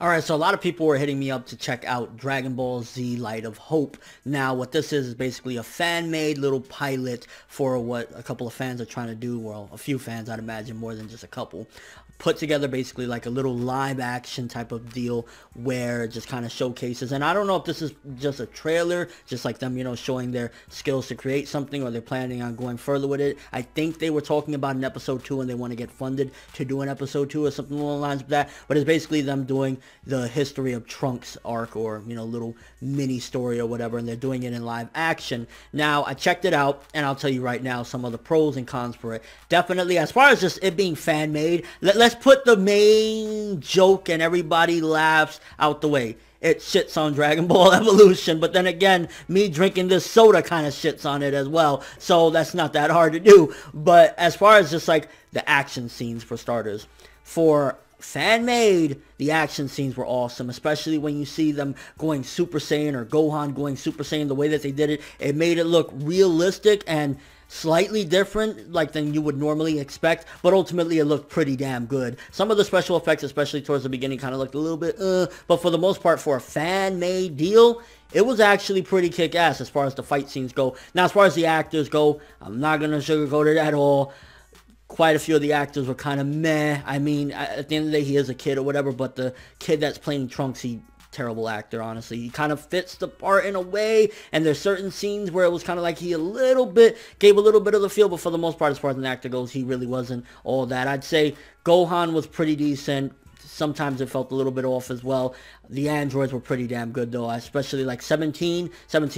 Alright, so a lot of people were hitting me up to check out Dragon Ball Z Light of Hope. Now, what this is basically a fan-made little pilot for what a couple of fans are trying to do. Well, a few fans, I'd imagine, more than just a couple. Put together basically like a little live action type of deal where it just kind of showcases. And I don't know if this is just a trailer, just like them, showing their skills to create something, or they're planning on going further with it. I think they were talking about an episode 2 and they want to get funded to do an episode 2 or something along the lines of that. But it's basically them doing the history of Trunks arc, or little mini story or whatever, and they're doing it in live action. Now, I checked it out, and I'll tell you right now some of the pros and cons for it. Definitely, as far as just it being fan made, let's put the main joke and everybody laughs out the way. It shits on Dragon Ball Evolution, but then again, me drinking this soda kind of shits on it as well, so that's not that hard to do. But as far as just like the action scenes, for starters, for fan-made, the action scenes were awesome, especially when you see them going Super Saiyan, or Gohan going Super Saiyan. The way that they did it, it made it look realistic and slightly different like than you would normally expect, but ultimately it looked pretty damn good. Some of the special effects, especially towards the beginning, kind of looked a little bit but for the most part, for a fan-made deal, it was actually pretty kick-ass as far as the fight scenes go. Now, as far as the actors go, I'm not gonna sugarcoat it at all. Quite a few of the actors were kind of meh. I mean, at the end of the day, he is a kid or whatever, but the kid that's playing Trunks, terrible actor, honestly. He kind of fits the part in a way, and there's certain scenes where it was kind of like he gave a little bit of the feel, but for the most part, as far as an actor goes, he really wasn't all that. I'd say Gohan was pretty decent. Sometimes it felt a little bit off as well. The androids were pretty damn good, though, especially like 17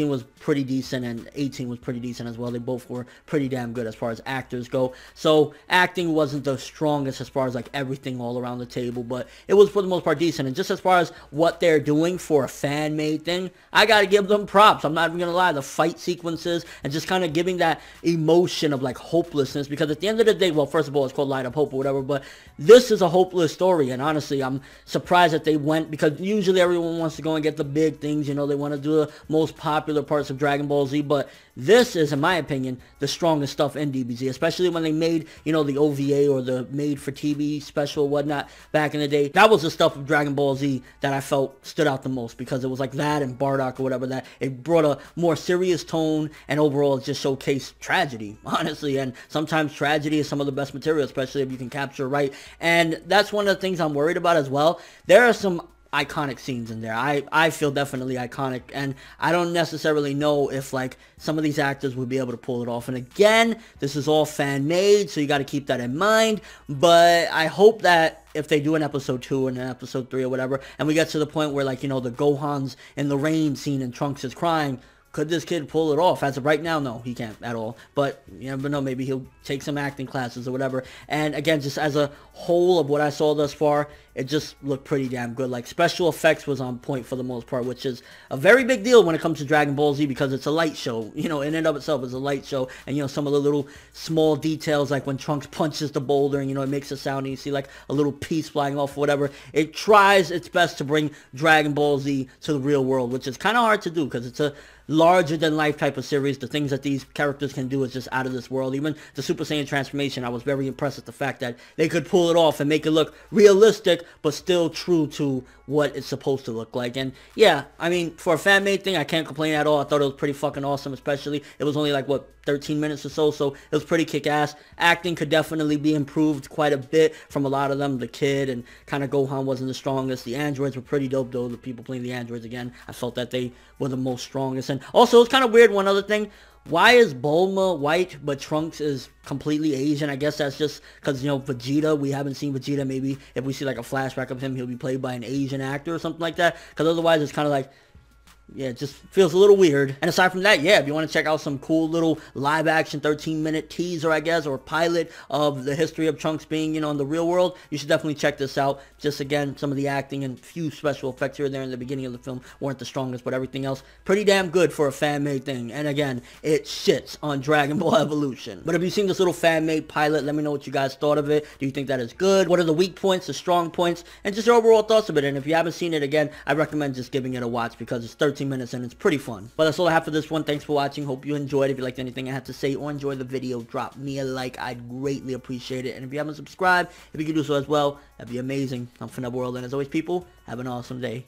was pretty decent, and 18 was pretty decent as well. They both were pretty damn good as far as actors go. So acting wasn't the strongest as far as like everything all around the table, but it was for the most part decent. And just as far as what they're doing for a fan-made thing, I gotta give them props. I'm not even gonna lie. The fight sequences and just kind of giving that emotion of like hopelessness, because at the end of the day, well, first of all, it's called Light of Hope or whatever, but this is a hopeless story. And honestly, I'm surprised that they went, because usually everyone wants to go and get the big things, they want to do the most popular parts of Dragon Ball Z, but this is, in my opinion, the strongest stuff in DBZ, especially when they made, the OVA or the made-for-TV special or whatnot back in the day. That was the stuff of Dragon Ball Z that I felt stood out the most, because it was like that and Bardock or whatever, that it brought a more serious tone, and overall it just showcased tragedy, honestly, and sometimes tragedy is some of the best material, especially if you can capture it right, and that's one of the things I'm worried about as well. There are some iconic scenes in there. I feel definitely iconic, and I don't necessarily know if like some of these actors would be able to pull it off. And again, this is all fan made, so you got to keep that in mind, but I hope that if they do an episode 2 and an episode 3 or whatever, and we get to the point where like the Gohan's in the rain scene and Trunks is crying, could this kid pull it off? As of right now, no, he can't at all. But you never know, maybe he'll take some acting classes or whatever. And again, just as a whole of what I saw thus far, it just looked pretty damn good. Like, special effects was on point for the most part, which is a very big deal when it comes to Dragon Ball Z, because it's a light show. In and of itself, it's a light show. And some of the little small details, like when Trunks punches the boulder and it makes a sound, and you see like a little piece flying off or whatever. It tries its best to bring Dragon Ball Z to the real world, which is kind of hard to do, because it's a larger than life type of series. The things that these characters can do is just out of this world. Even the Super Saiyan transformation, I was very impressed with the fact that they could pull it off and make it look realistic, but still true to what it's supposed to look like. And yeah, I mean, for a fan-made thing, I can't complain at all. I thought it was pretty fucking awesome, especially it was only like, what, 13 minutes or so it was pretty kick-ass. Acting could definitely be improved quite a bit from a lot of them. The kid and kind of Gohan wasn't the strongest. The androids were pretty dope, though. The people playing the androids, again, I felt that they were the most strongest. And also, it's kind of weird, one other thing, why is Bulma white but Trunks is completely Asian? I guess that's just because, Vegeta, we haven't seen Vegeta. Maybe if we see like a flashback of him, he'll be played by an Asian actor or something like that, because otherwise it's kind of like, yeah, it just feels a little weird. And aside from that, yeah, if you want to check out some cool little live-action 13-minute teaser, I guess, or pilot of the history of Trunks being, in the real world, you should definitely check this out. Just, again, some of the acting and few special effects here and there in the beginning of the film weren't the strongest, but everything else, pretty damn good for a fan-made thing. And again, it shits on Dragon Ball Evolution. But if you've seen this little fan-made pilot, let me know what you guys thought of it. Do you think that is good? What are the weak points, the strong points, and just your overall thoughts of it? And if you haven't seen it, again, I recommend just giving it a watch, because it's 13 13 minutes and it's pretty fun. But that's all I have for this one. Thanks for watching. Hope you enjoyed. If you liked anything I had to say or enjoyed the video, drop me a like. I'd greatly appreciate it. And if you haven't subscribed, if you could do so as well, that'd be amazing. I'm ForneverWorld, and as always, people, have an awesome day.